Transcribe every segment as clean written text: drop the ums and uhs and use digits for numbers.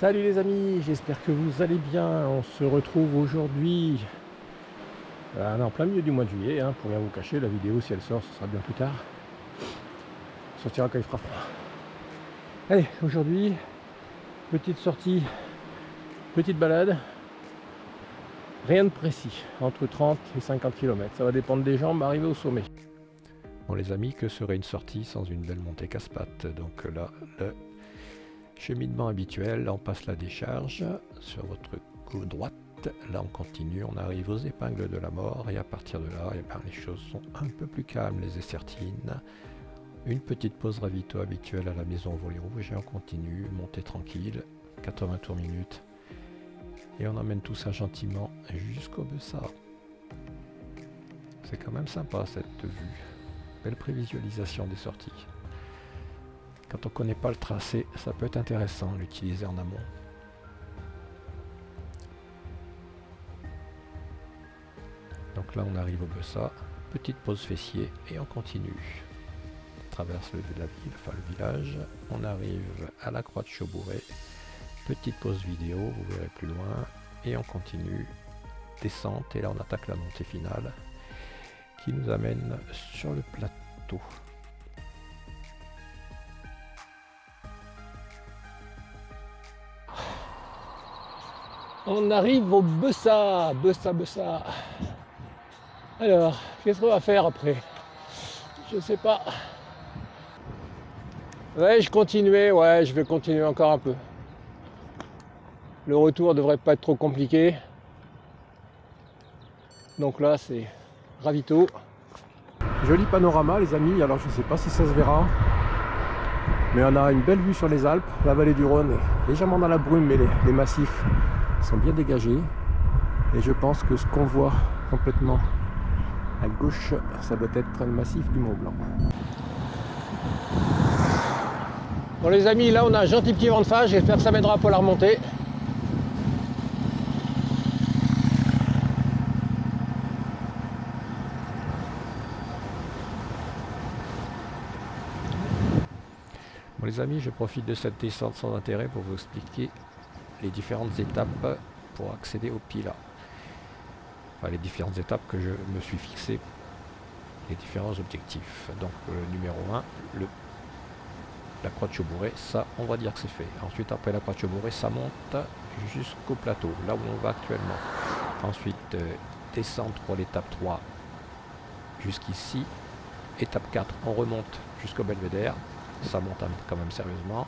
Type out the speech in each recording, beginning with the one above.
Salut les amis, j'espère que vous allez bien. On se retrouve aujourd'hui en plein milieu du mois de juillet, pour rien vous cacher. La vidéo, si elle sort, ce sera bien plus tard. Elle sortira quand il fera froid. Allez, aujourd'hui, petite sortie, petite balade. Rien de précis, entre 30 et 50 km. Ça va dépendre des jambes, arriver au sommet. Bon les amis, que serait une sortie sans une belle montée casse-pattes? Donc là, le cheminement habituel, on passe la décharge sur votre côte droite. Là on continue, on arrive aux épingles de la mort et à partir de là, les choses sont un peu plus calmes, les Essertines. Une petite pause ravito habituelle à la maison au volet rouge et on continue, montée tranquille, 80 tours minutes. Et on emmène tout ça gentiment jusqu'au Bessat. C'est quand même sympa cette vue. Belle prévisualisation des sorties. Quand on ne connaît pas le tracé, ça peut être intéressant de l'utiliser en amont. Donc là on arrive au Bessat, petite pause fessier et on continue. On traverse le village, on arrive à la croix de Chaubouret, petite pause vidéo, vous verrez plus loin, et on continue, descente, et là on attaque la montée finale qui nous amène sur le plateau. On arrive au Bessat. Alors, qu'est-ce qu'on va faire après? Je sais pas. Ouais, je vais continuer encore un peu. Le retour devrait pas être trop compliqué. Donc là, c'est ravito. Joli panorama, les amis. Alors, je sais pas si ça se verra. Mais on a une belle vue sur les Alpes. La vallée du Rhône est légèrement dans la brume, mais les massifs sont bien dégagés. Et je pense que ce qu'on voit complètement à gauche, ça doit être le massif du Mont Blanc. Bon les amis, là on a un gentil petit vent de face, j'espère que ça m'aidera pour la remontée. Bon les amis, je profite de cette descente sans intérêt pour vous expliquer les différentes étapes pour accéder au Pilat. Enfin, les différentes étapes que je me suis fixé, les différents objectifs. Donc numéro 1, la croix de Chaubouret, ça on va dire que c'est fait. Ensuite après la croix de Chaubouret, ça monte jusqu'au plateau, là où on va actuellement. Ensuite descente pour l'étape 3 jusqu'ici. Étape 4, on remonte jusqu'au Belvédère, ça monte quand même sérieusement.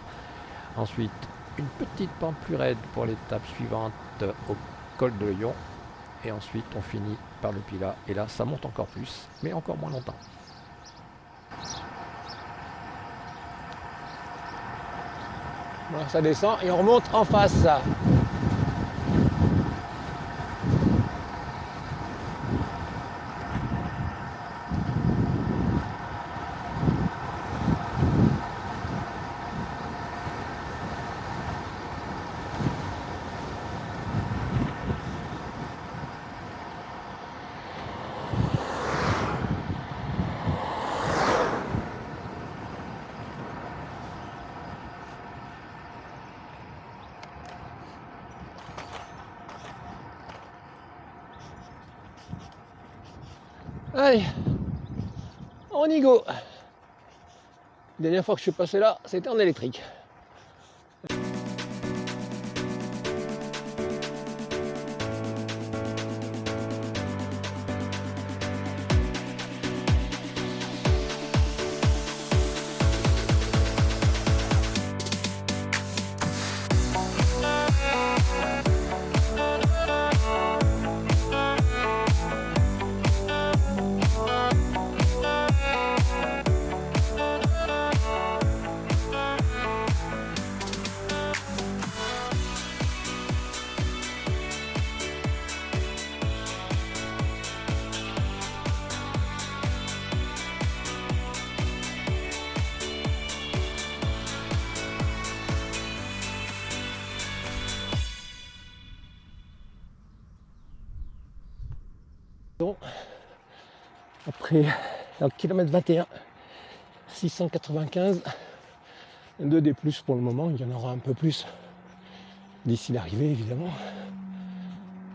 Ensuite une petite pente plus raide pour l'étape suivante au col de Lyon. Et ensuite on finit par le Pilat. Et là ça monte encore plus, mais encore moins longtemps. Voilà, ça descend et on remonte en face. Allez, on y go. La dernière fois que je suis passé là, c'était en électrique. Après un kilomètre 21, 695, 2 des plus pour le moment, il y en aura un peu plus d'ici l'arrivée évidemment.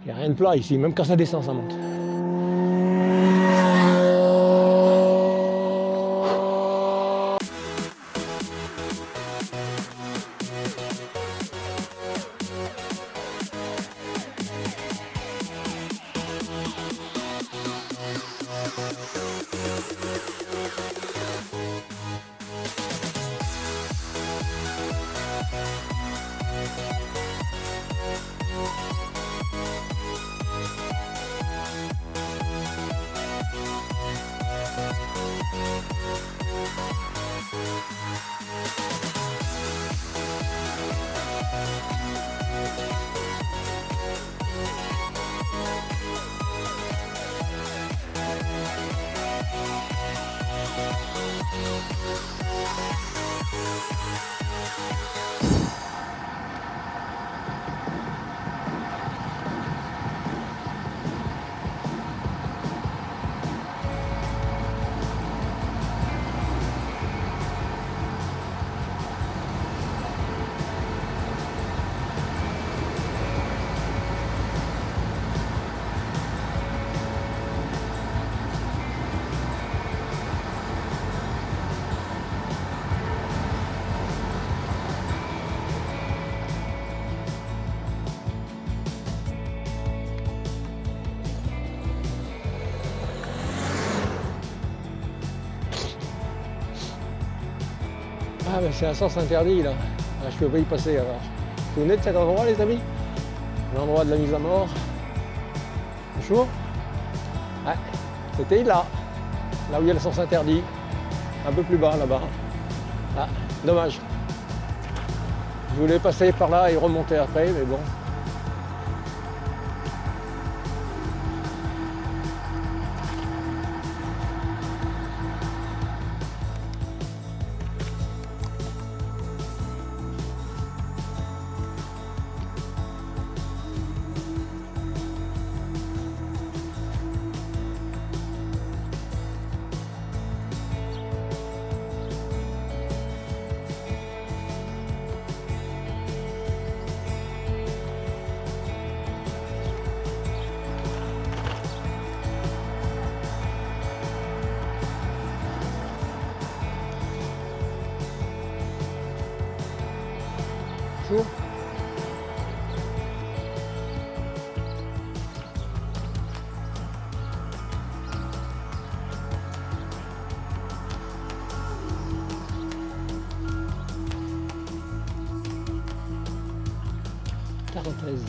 Il n'y a rien de plat ici, même quand ça descend, ça monte. Ah mais c'est un sens interdit là. Ah, je peux pas y passer alors. Vous venez de cet endroit les amis? L'endroit de la mise à mort. Bonjour. Ouais, c'était là. Là où il y a le sens interdit. Un peu plus bas là-bas. Ah, dommage. Je voulais passer par là et remonter après, mais bon. Bonjour. Parenthèse.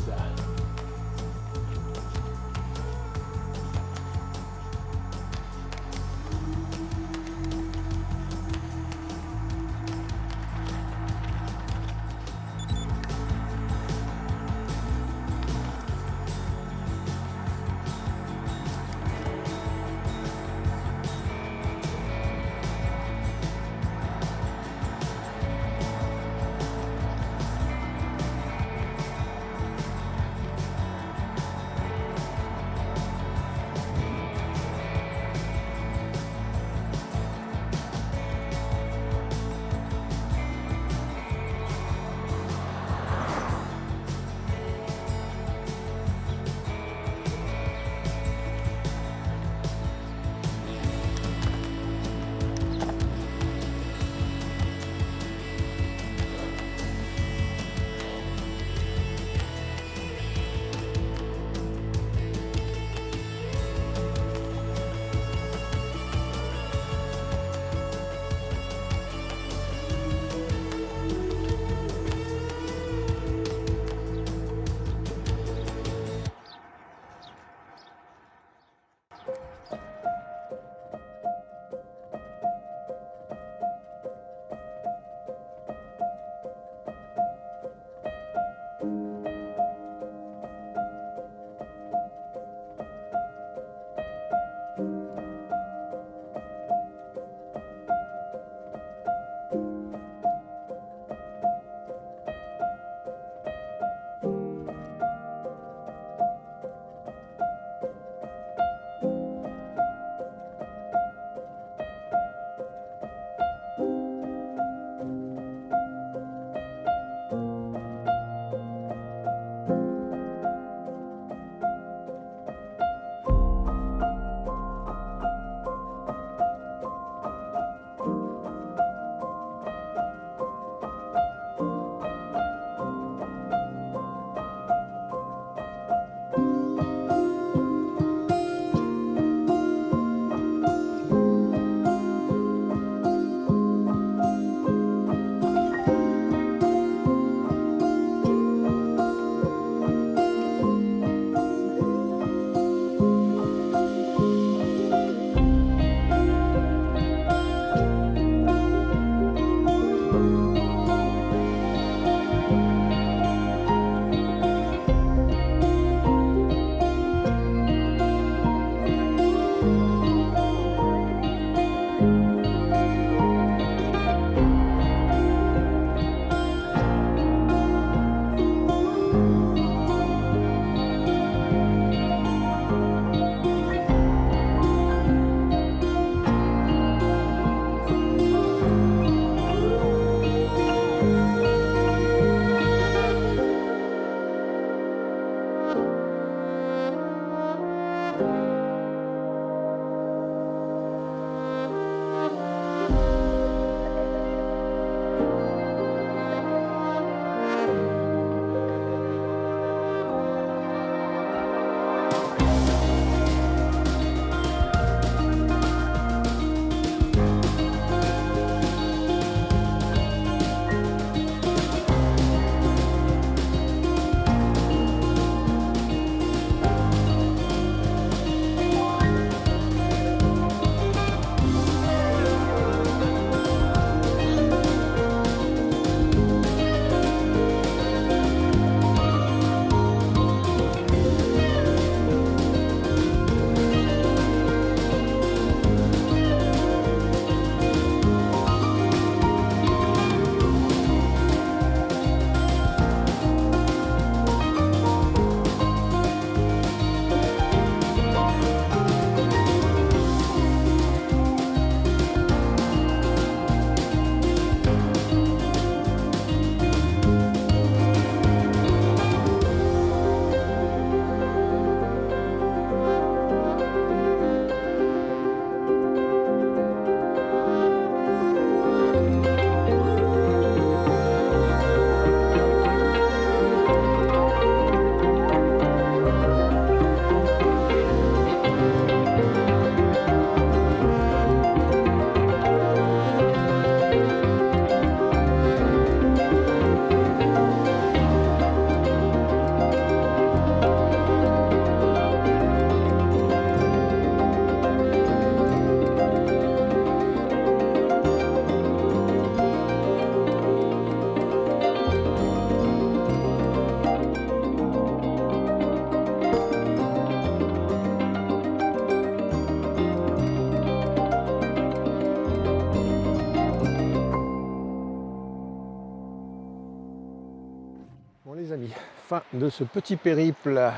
Bon les amis, fin de ce petit périple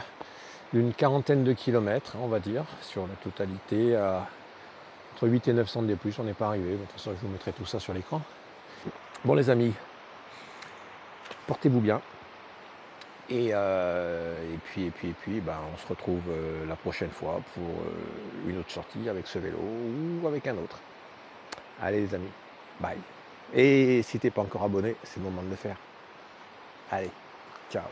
d'une quarantaine de kilomètres, on va dire, sur la totalité, entre 8 et 900 de plus, on n'est pas arrivé, de toute façon je vous mettrai tout ça sur l'écran. Bon les amis, portez-vous bien, et puis ben, on se retrouve la prochaine fois pour une autre sortie avec ce vélo ou avec un autre. Allez les amis, bye. Et si t'es pas encore abonné, c'est le moment de le faire. Allez, ciao.